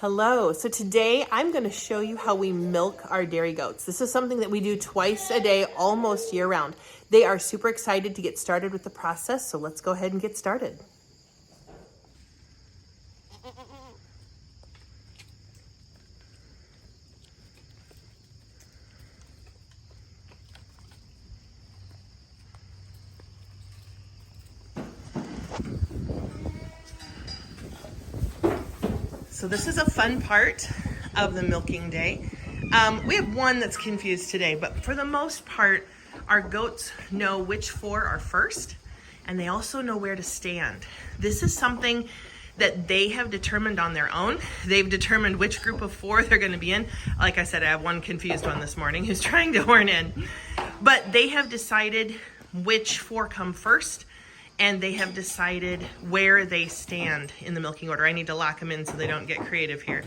Hello, so today I'm going to show you how we milk our dairy goats. This is something that we do twice a day, almost year round. They are super excited to get started with the process, so let's go ahead and get started. So this is a fun part of the milking day. We have one that's confused today, but for the most part, our goats know which four are first, and they also know where to stand. This is something that they have determined on their own. They've determined which group of four they're going to be in. Like I said, I have one confused one this morning who's trying to horn in. But they have decided which four come first, and they have decided where they stand in the milking order. I need to lock them in so they don't get creative here.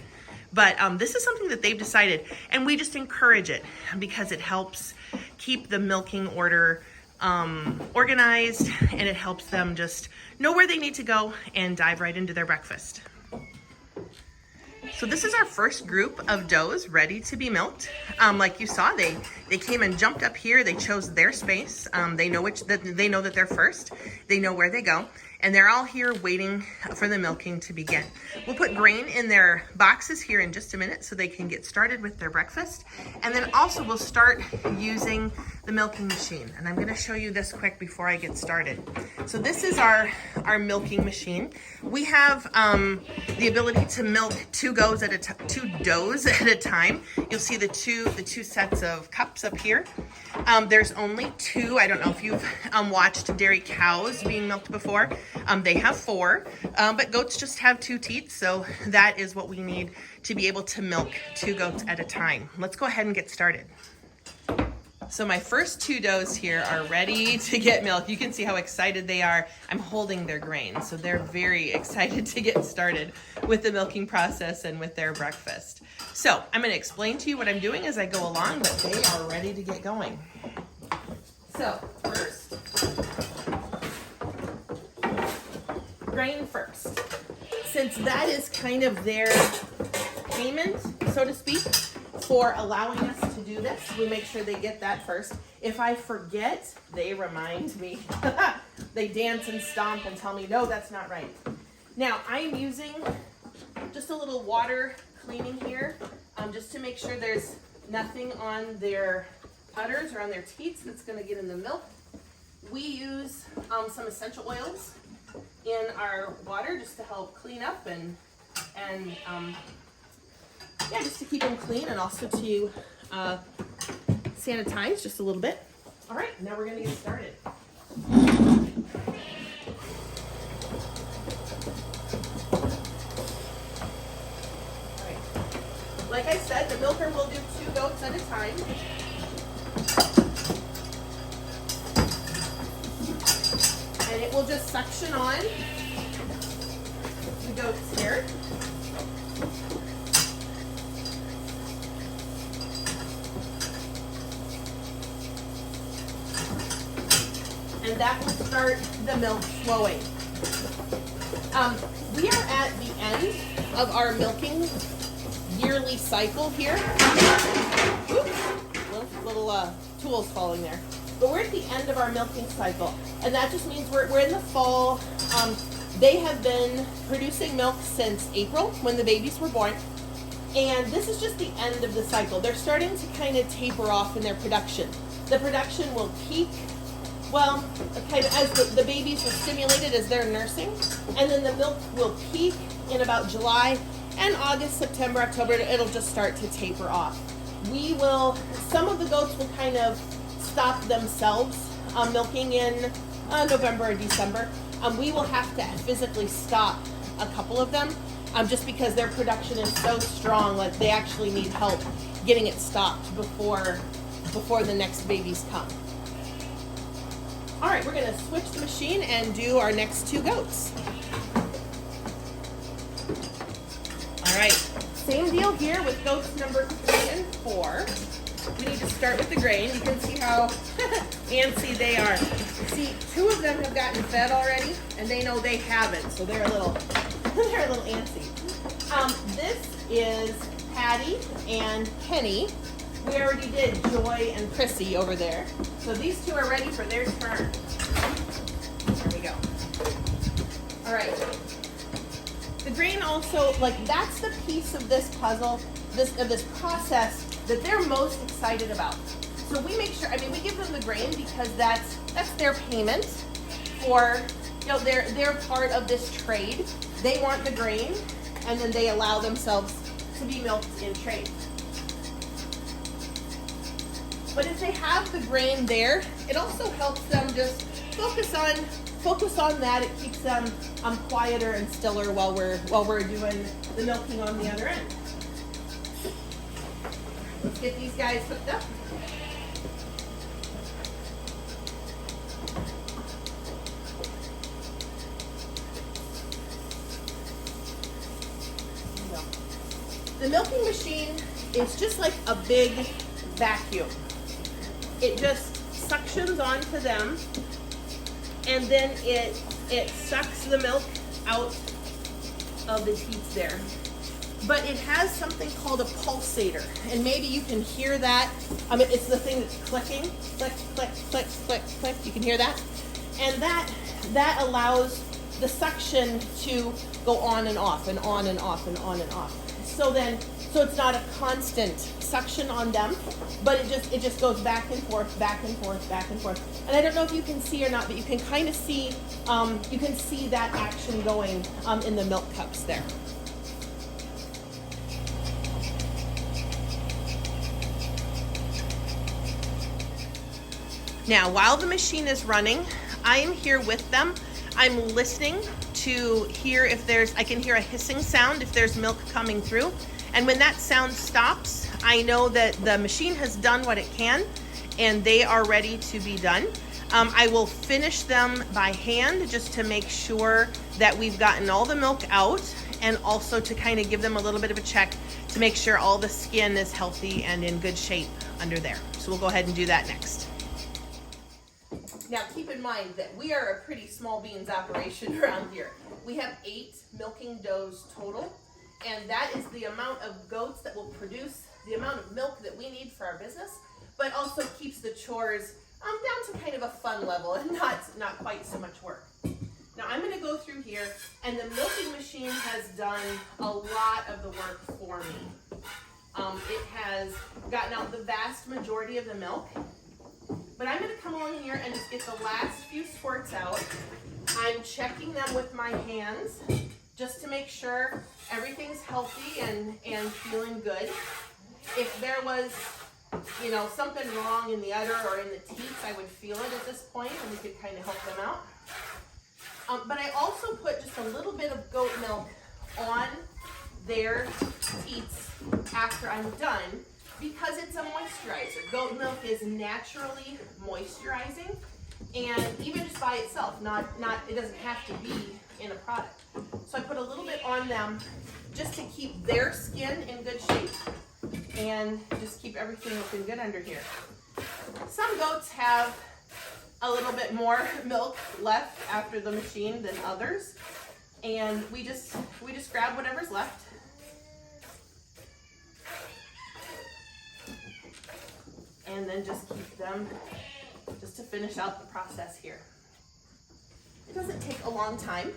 But this is something that they've decided, and we just encourage it because it helps keep the milking order organized, and it helps them just know where they need to go and dive right into their breakfast. So this is our first group of does ready to be milked. Like you saw, they came and jumped up here. They chose their space. They know that they're first. They know where they go, and they're all here waiting for the milking to begin. We'll put grain in their boxes here in just a minute so they can get started with their breakfast. And then also we'll start using the milking machine. And I'm gonna show you this quick before I get started. So this is our milking machine. We have the ability to milk two does at a time. You'll see the two sets of cups up here. There's only two. I don't know if you've watched dairy cows being milked before. They have four, but goats just have two teats, so that is what we need to be able to milk two goats at a time. Let's go ahead and get started. So my first two does here are ready to get milked. You can see how excited they are. I'm holding their grain, so they're very excited to get started with the milking process and with their breakfast. So I'm going to explain to you what I'm doing as I go along, but they are ready to get going. So first, grain first. Since that is kind of their payment, so to speak, for allowing us to do this, we make sure they get that first. If I forget, they remind me. They dance and stomp and tell me, no, that's not right. Now, I'm using just a little water cleaning here, just to make sure there's nothing on their udders or on their teats that's going to get in the milk. We use some essential oils in our water just to help clean up and just to keep them clean, and also to sanitize just a little bit. All right, now we're going to get started. All right. Like I said, the milker will do two goats at a time. And it will just suction on the goat's hair. And that will start the milk flowing. We are at the end of our milking yearly cycle here. Oops, little tools falling there. But we're at the end of our milking cycle, and that just means we're in the fall. They have been producing milk since April, when the babies were born, and this is just the end of the cycle. They're starting to kind of taper off in their production. The production will peak, well, kind of as the babies are stimulated as they're nursing, and then the milk will peak in about July, and August, September, October, it'll just start to taper off. Some of the goats will kind of stop themselves milking in November or December. We will have to physically stop a couple of them just because their production is so strong, like they actually need help getting it stopped before the next babies come. All right, we're gonna switch the machine and do our next two goats. All right, same deal here with goats number 3 and 4. We need to start with the grain. You can see how antsy they are. See, 2 of them have gotten fed already, and they know they haven't, so they're a little antsy. This is Patty and Penny. We already did Joy and Chrissy over there. So these two are ready for their turn. There we go. All right. The grain also, like, that's the piece of this puzzle, this process that they're most excited about. So we make sure, I mean, we give them the grain because that's their payment for, you know, they're part of this trade. They want the grain, and then they allow themselves to be milked in trade. But if they have the grain there, it also helps them just focus on that. It keeps them quieter and stiller while we're doing the milking on the other end. Let's get these guys hooked up. The milking machine is just like a big vacuum. It just suctions onto them, and then it sucks the milk out of the teats there. But it has something called a pulsator, and maybe you can hear that. I mean, it's the thing that's clicking, click, click, click, click, click. You can hear that, and that allows the suction to go on and off and on and off and on and off. So it's not a constant suction on them, but it just goes back and forth, back and forth, back and forth. And I don't know if you can see or not, but you can kind of see that action going in the milk cups there. Now, while the machine is running, I am here with them. I'm listening to hear if I can hear a hissing sound if there's milk coming through. And when that sound stops, I know that the machine has done what it can and they are ready to be done. I will finish them by hand just to make sure that we've gotten all the milk out, and also to kind of give them a little bit of a check to make sure all the skin is healthy and in good shape under there. So we'll go ahead and do that next. Now keep in mind that we are a pretty small beans operation around here. We have 8 milking does total, and that is the amount of goats that will produce the amount of milk that we need for our business, but also keeps the chores down to kind of a fun level and not quite so much work. Now I'm going to go through here, and the milking machine has done a lot of the work for me. It has gotten out the vast majority of the milk. But I'm going to come along here and just get the last few squirts out. I'm checking them with my hands just to make sure everything's healthy and feeling good. If there was, you know, something wrong in the udder or in the teats, I would feel it at this point, and we could kind of help them out. But I also put just a little bit of goat milk on their teats after I'm done, because it's a moisturizer. Goat milk is naturally moisturizing, and even just by itself, it doesn't have to be in a product. So I put a little bit on them just to keep their skin in good shape and just keep everything looking good under here. Some goats have a little bit more milk left after the machine than others, and we just grab whatever's left. And then just keep them just to finish out the process here. It doesn't take a long time,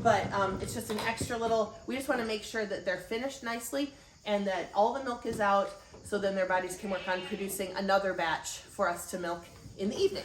but it's just an extra little, we just want to make sure that they're finished nicely and that all the milk is out, so then their bodies can work on producing another batch for us to milk in the evening.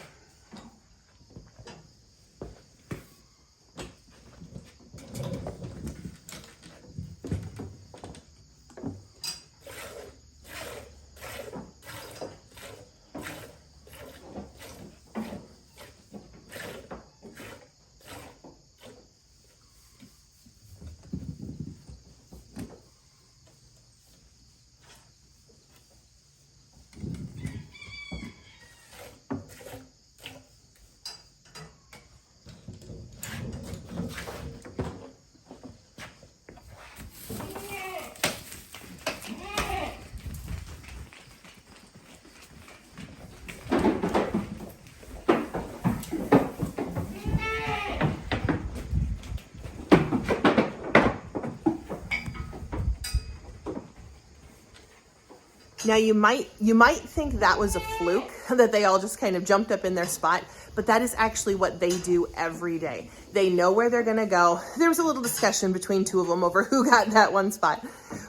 Now you might think that was a fluke, that they all just kind of jumped up in their spot, but that is actually what they do every day. They know where they're gonna go. There was a little discussion between two of them over who got that one spot,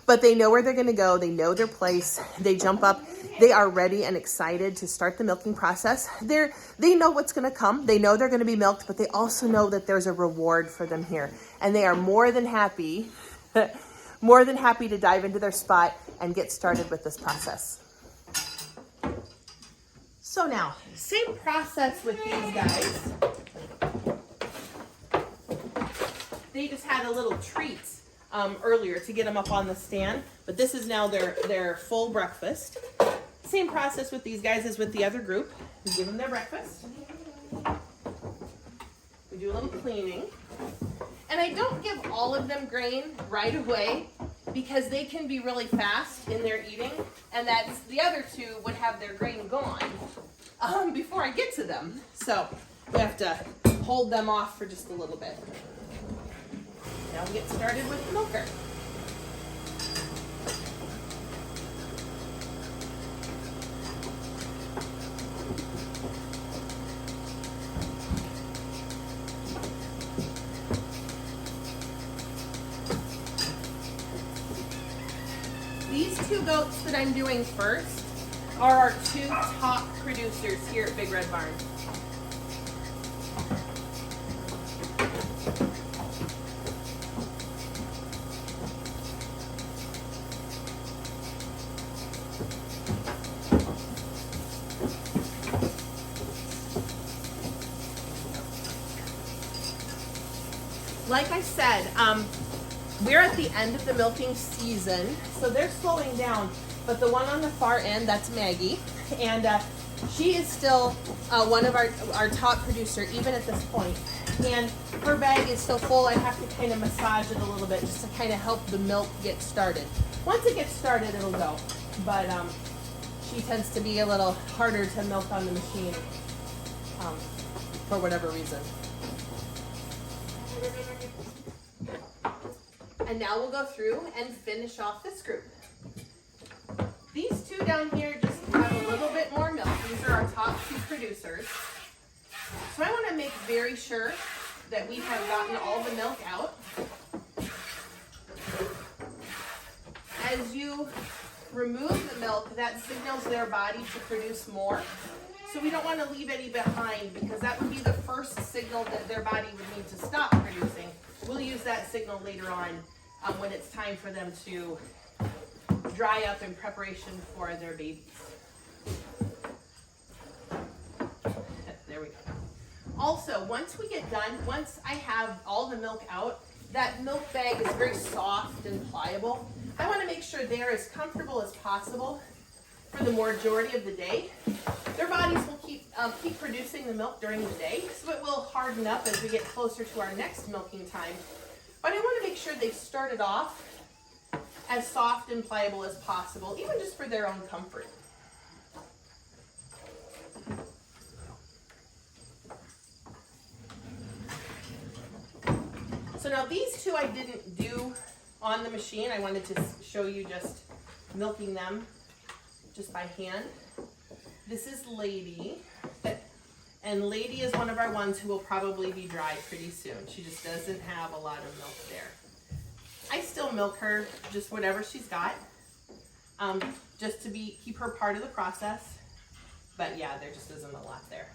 but they know where they're gonna go. They know their place. They jump up. They are ready and excited to start the milking process. They know what's gonna come. They know they're gonna be milked, but they also know that there's a reward for them here. And they are more than happy, more than happy to dive into their spot and get started with this process. So now, same process with these guys. They just had a little treat earlier to get them up on the stand, but this is now their full breakfast. Same process with these guys as with the other group. We give them their breakfast. We do a little cleaning. And I don't give all of them grain right away because they can be really fast in their eating, and that's the other two would have their grain gone before I get to them. So we have to hold them off for just a little bit. Now we get started with the milker. These two goats that I'm doing first are our two top producers here at Big Red Barn. Like I said, we're at the end of the milking season, so they're slowing down, but the one on the far end, that's Maggie, and she is still one of our top producer, even at this point. And her bag is so full, I have to kind of massage it a little bit just to kind of help the milk get started. Once it gets started, it'll go, but she tends to be a little harder to milk on the machine for whatever reason. And now we'll go through and finish off this group. These two down here just have a little bit more milk. These are our top two producers. So I want to make very sure that we have gotten all the milk out. As you remove the milk, that signals their body to produce more. So we don't want to leave any behind because that would be the first signal that their body would need to stop producing. We'll use that signal later on when it's time for them to dry up in preparation for their babies. There we go. Also, once we get done, once I have all the milk out, that milk bag is very soft and pliable. I want to make sure they're as comfortable as possible for the majority of the day. Their bodies will keep producing the milk during the day, so it will harden up as we get closer to our next milking time. But I want to make sure they started off as soft and pliable as possible, even just for their own comfort. So now these two I didn't do on the machine. I wanted to show you just milking them just by hand. This is Lady. And Lady is one of our ones who will probably be dry pretty soon. She just doesn't have a lot of milk there. I still milk her just whatever she's got, just to keep her part of the process. But yeah, there just isn't a lot there.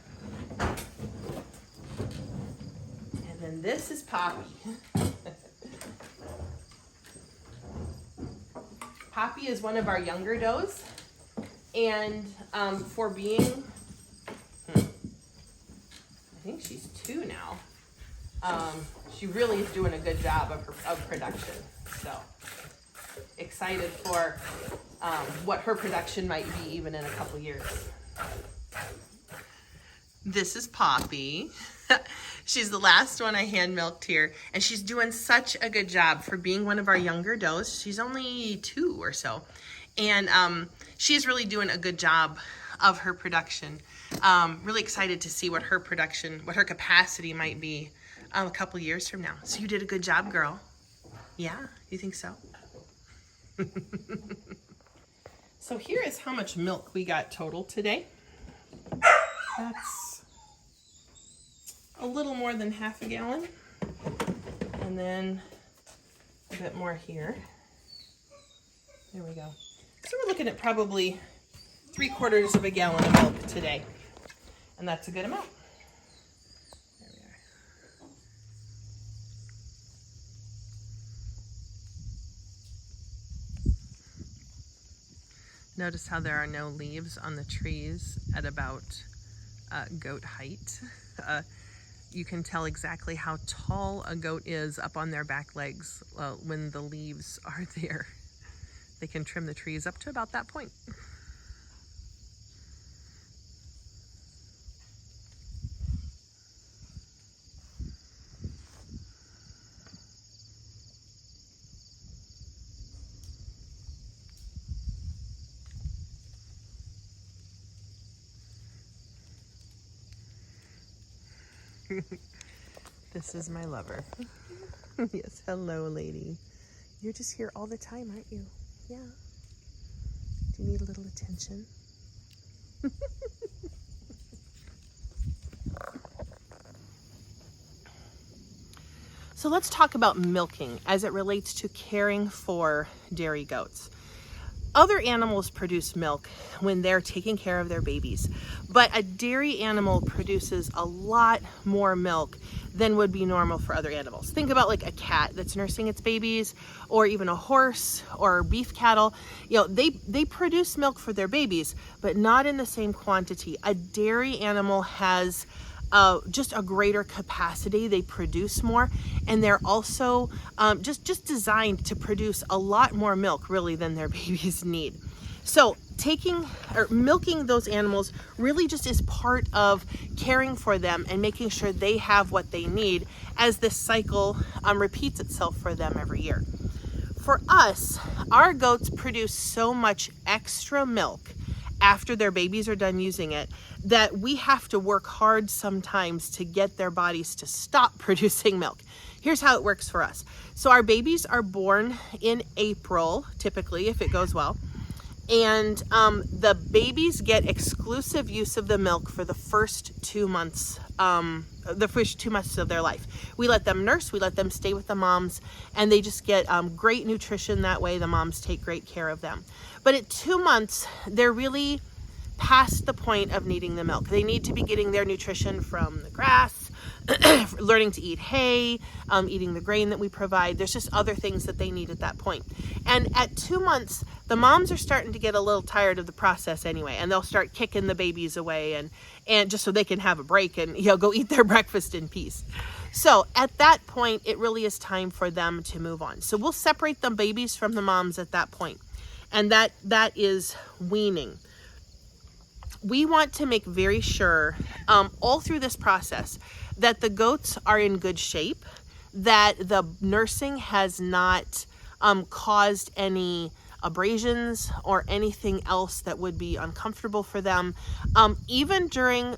And then this is Poppy. Poppy is one of our younger does, and for being, I think she's 2 now. She really is doing a good job of production. So excited for what her production might be even in a couple years. This is Poppy. She's the last one I hand milked here, and she's doing such a good job for being one of our younger does. She's only 2 or so, and she's really doing a good job of her production. Really excited to see what her production, what her capacity might be a couple years from now. So you did a good job, girl. Yeah, you think so? So here is how much milk we got total today. That's a little more than half a gallon. And then a bit more here. There we go. So we're looking at probably 3/4 of a gallon of milk today. And that's a good amount. There we are. Notice how there are no leaves on the trees at about goat height. You can tell exactly how tall a goat is up on their back legs when the leaves are there. They can trim the trees up to about that point. This is my lover. Yes, hello, lady. You're just here all the time, aren't you? Yeah. Do you need a little attention? So let's talk about milking as it relates to caring for dairy goats. Other animals produce milk when they're taking care of their babies, but a dairy animal produces a lot more milk than would be normal for other animals. Think about like a cat that's nursing its babies, or even a horse or beef cattle. You know, they produce milk for their babies, but not in the same quantity. A dairy animal has just a greater capacity. They produce more, and they're also just designed to produce a lot more milk really than their babies need. So taking or milking those animals really just is part of caring for them and making sure they have what they need as this cycle repeats itself for them every year. For us, our goats produce so much extra milk after their babies are done using it that we have to work hard sometimes to get their bodies to stop producing milk. Here's how it works for us. So our babies are born in April, typically, if it goes well. And the babies get exclusive use of the milk for the first 2 months, of their life. We let them nurse, we let them stay with the moms, and they just get great nutrition that way. The moms take great care of them. But at 2 months, they're really past the point of needing the milk. They need to be getting their nutrition from the grass, learning to eat hay, eating the grain that we provide. There's just other things that they need at that point. And at 2 months, the moms are starting to get a little tired of the process anyway, and they'll start kicking the babies away and just so they can have a break and go eat their breakfast in peace. So at that point, it really is time for them to move on. So we'll separate the babies from the moms at that point. And that is weaning. We want to make very sure all through this process that the goats are in good shape, that the nursing has not caused any abrasions or anything else that would be uncomfortable for them, even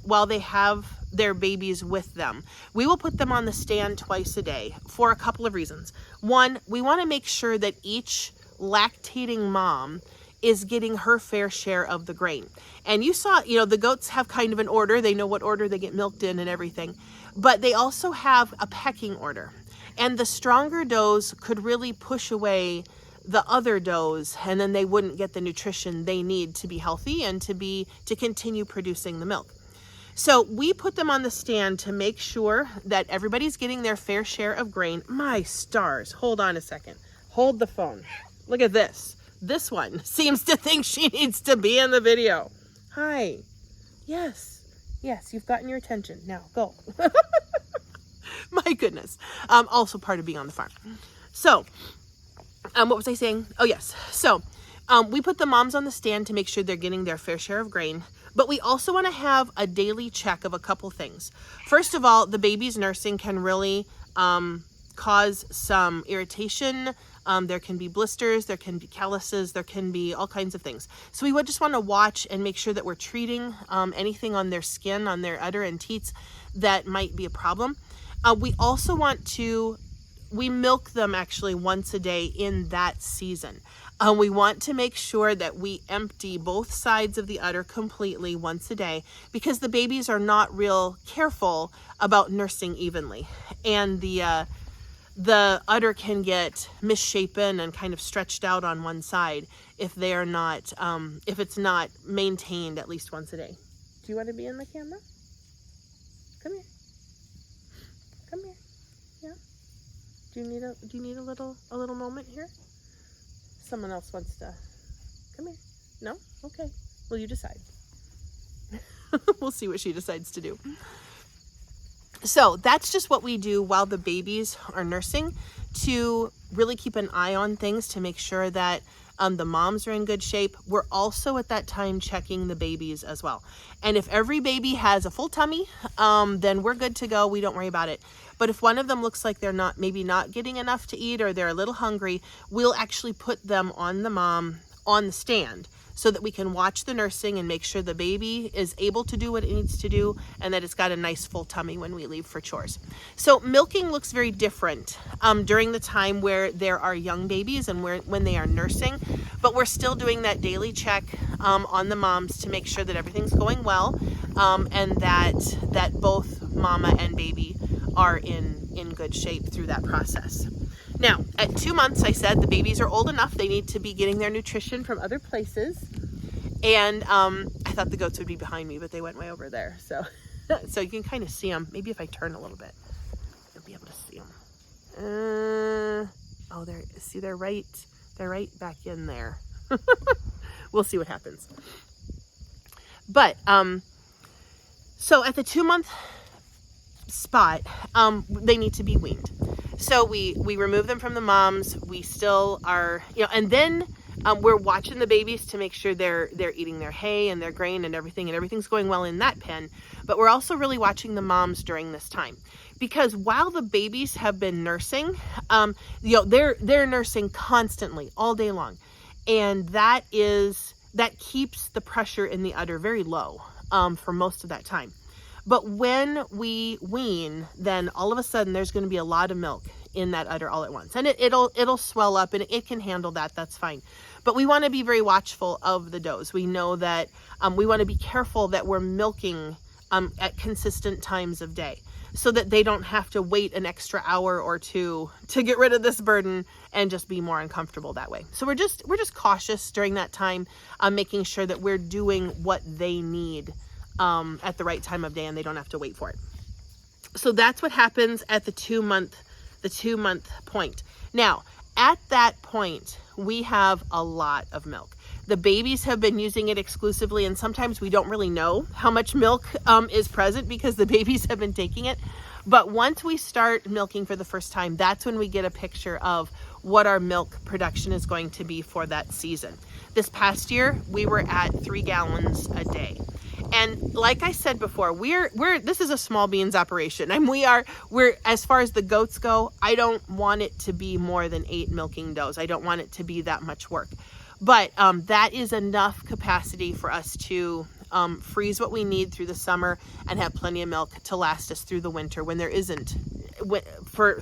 while they have their babies with them. We will put them on the stand twice a day for a couple of reasons. One, we want to make sure that each lactating mom is getting her fair share of the grain. And you saw, the goats have kind of an order. They know what order they get milked in and everything. But they also have a pecking order. And the stronger does could really push away the other does, and then they wouldn't get the nutrition they need to be healthy and to continue producing the milk. So we put them on the stand to make sure that everybody's getting their fair share of grain. My stars, hold on a second. Hold the phone. Look at this. This one seems to think she needs to be in the video. Hi. Yes, you've gotten your attention. Now go. My goodness. Also part of being on the farm. So, what was I saying? Oh, yes. So, we put the moms on the stand to make sure they're getting their fair share of grain, but we also want to have a daily check of a couple things. First of all, the baby's nursing can really cause some irritation. There can be blisters, there can be calluses, there can be all kinds of things. So we would just want to watch and make sure that we're treating anything on their skin, on their udder and teats that might be a problem. We also want to we milk them actually once a day in that season. We want to make sure that we empty both sides of the udder completely once a day, because the babies are not real careful about nursing evenly, and the udder can get misshapen and kind of stretched out on one side if they are not, if it's not maintained at least once a day. Do you want to be in the camera? Come here. Come here. Yeah. Do you need a little moment here? Someone else wants to come here. No? Okay. Well, you decide. We'll see what she decides to do. So that's just what we do while the babies are nursing, to really keep an eye on things, to make sure that the moms are in good shape. We're also at that time checking the babies as well. And if every baby has a full tummy, then we're good to go. We don't worry about it. But if one of them looks like they're maybe not getting enough to eat, or they're a little hungry, we'll actually put them on the mom on the stand, so that we can watch the nursing and make sure the baby is able to do what it needs to do, and that it's got a nice full tummy when we leave for chores. So milking looks very different during the time where there are young babies and when they are nursing, but we're still doing that daily check on the moms to make sure that everything's going well, and that both mama and baby are in good shape through that process. Now, at 2 months, I said the babies are old enough. They need to be getting their nutrition from other places. And I thought the goats would be behind me, but they went way over there. So you can kind of see them. Maybe if I turn a little bit, you'll be able to see them. They're right back in there. We'll see what happens. But, so at the 2 month spot, they need to be weaned. So we remove them from the moms. We still are, and then we're watching the babies to make sure they're eating their hay and their grain and everything's going well in that pen. But we're also really watching the moms during this time, because while the babies have been nursing, they're nursing constantly all day long, and that keeps the pressure in the udder very low for most of that time. But when we wean, then all of a sudden there's going to be a lot of milk in that udder all at once. And it'll swell up, and it can handle that. That's fine. But we want to be very watchful of the does. We know that we want to be careful that we're milking at consistent times of day, so that they don't have to wait an extra hour or two to get rid of this burden and just be more uncomfortable that way. So we're just cautious during that time, making sure that we're doing what they need at the right time of day, and they don't have to wait for it. So that's what happens at the 2 month point. Now, at that point, we have a lot of milk. The babies have been using it exclusively, and sometimes we don't really know how much milk is present because the babies have been taking it. But once we start milking for the first time, that's when we get a picture of what our milk production is going to be for that season. This past year, we were at 3 gallons a day. And like I said before, this is a small beans operation, and we're as far as the goats go, I don't want it to be more than 8 milking does. I don't want it to be that much work. But that is enough capacity for us to freeze what we need through the summer and have plenty of milk to last us through the winter when there isn't,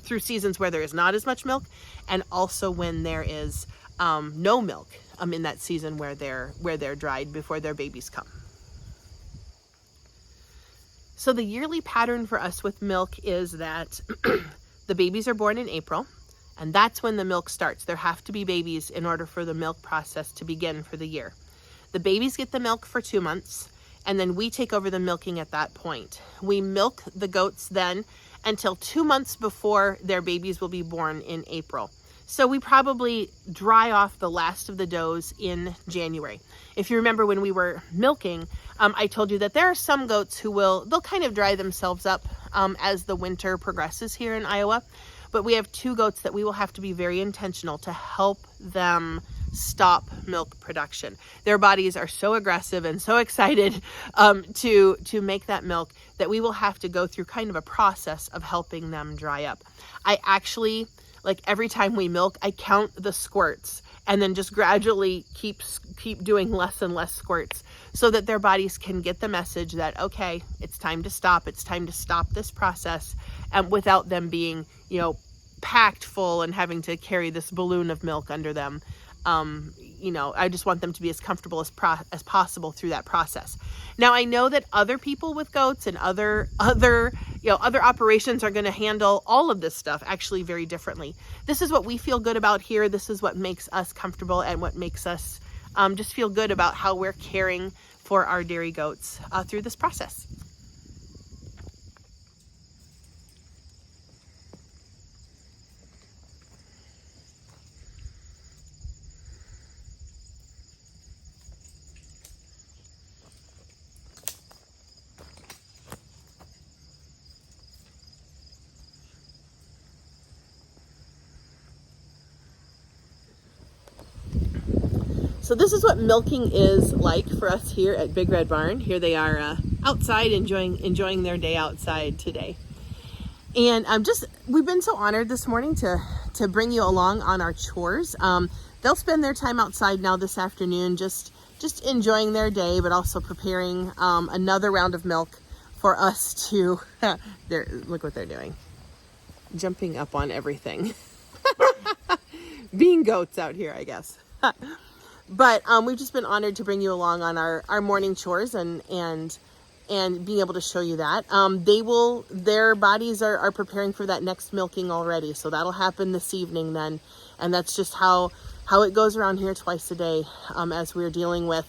through seasons where there is not as much milk, and also when there is no milk in that season where they're dried before their babies come. So the yearly pattern for us with milk is that the babies are born in April, and that's when the milk starts. There have to be babies in order for the milk process to begin for the year. The babies get the milk for 2 months, and then we take over the milking at that point. We milk the goats then until 2 months before their babies will be born in April. So we probably dry off the last of the does in January. If you remember when we were milking, I told you that there are some goats they'll kind of dry themselves up as the winter progresses here in Iowa. But we have 2 goats that we will have to be very intentional to help them stop milk production. Their bodies are so aggressive and so excited to make that milk that we will have to go through kind of a process of helping them dry up. I actually, like every time we milk, I count the squirts and then just gradually keep doing less and less squirts so that their bodies can get the message that, okay, it's time to stop. It's time to stop this process, and without them being, packed full and having to carry this balloon of milk under them. You know, I just want them to be as comfortable as possible through that process. Now, I know that other people with goats and other operations are going to handle all of this stuff actually very differently. This is what we feel good about here. This is what makes us comfortable and what makes us just feel good about how we're caring for our dairy goats through this process. So this is what milking is like for us here at Big Red Barn. Here they are outside enjoying their day outside today. And we've been so honored this morning to bring you along on our chores. They'll spend their time outside now this afternoon, just enjoying their day, but also preparing another round of milk for us to, look what they're doing. Jumping up on everything. Being goats out here, I guess. But we've just been honored to bring you along on our morning chores and being able to show you that. Their bodies are preparing for that next milking already. So that'll happen this evening then. And that's just how it goes around here twice a day as we're dealing with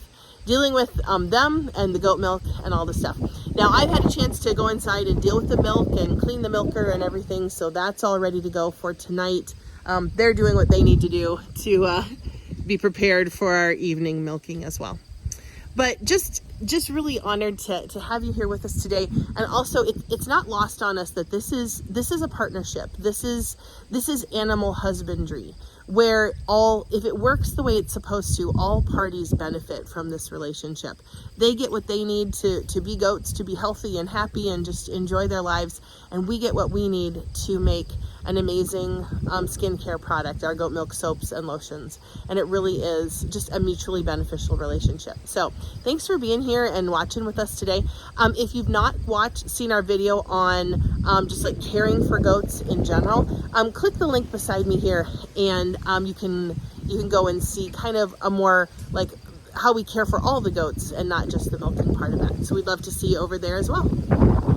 them and the goat milk and all the stuff. Now, I've had a chance to go inside and deal with the milk and clean the milker and everything. So that's all ready to go for tonight. They're doing what they need to do to be prepared for our evening milking as well. But just really honored to have you here with us today. And also it's not lost on us that this is a partnership. This is animal husbandry, where if it works the way it's supposed to, all parties benefit from this relationship. They get what they need to be goats, to be healthy and happy and just enjoy their lives. And we get what we need to make an amazing skincare product, our goat milk soaps and lotions. And it really is just a mutually beneficial relationship. So thanks for being here and watching with us today. If you've not seen our video on just like caring for goats in general, click the link beside me here and you can go and see kind of a more like how we care for all the goats and not just the milking part of that. So we'd love to see you over there as well.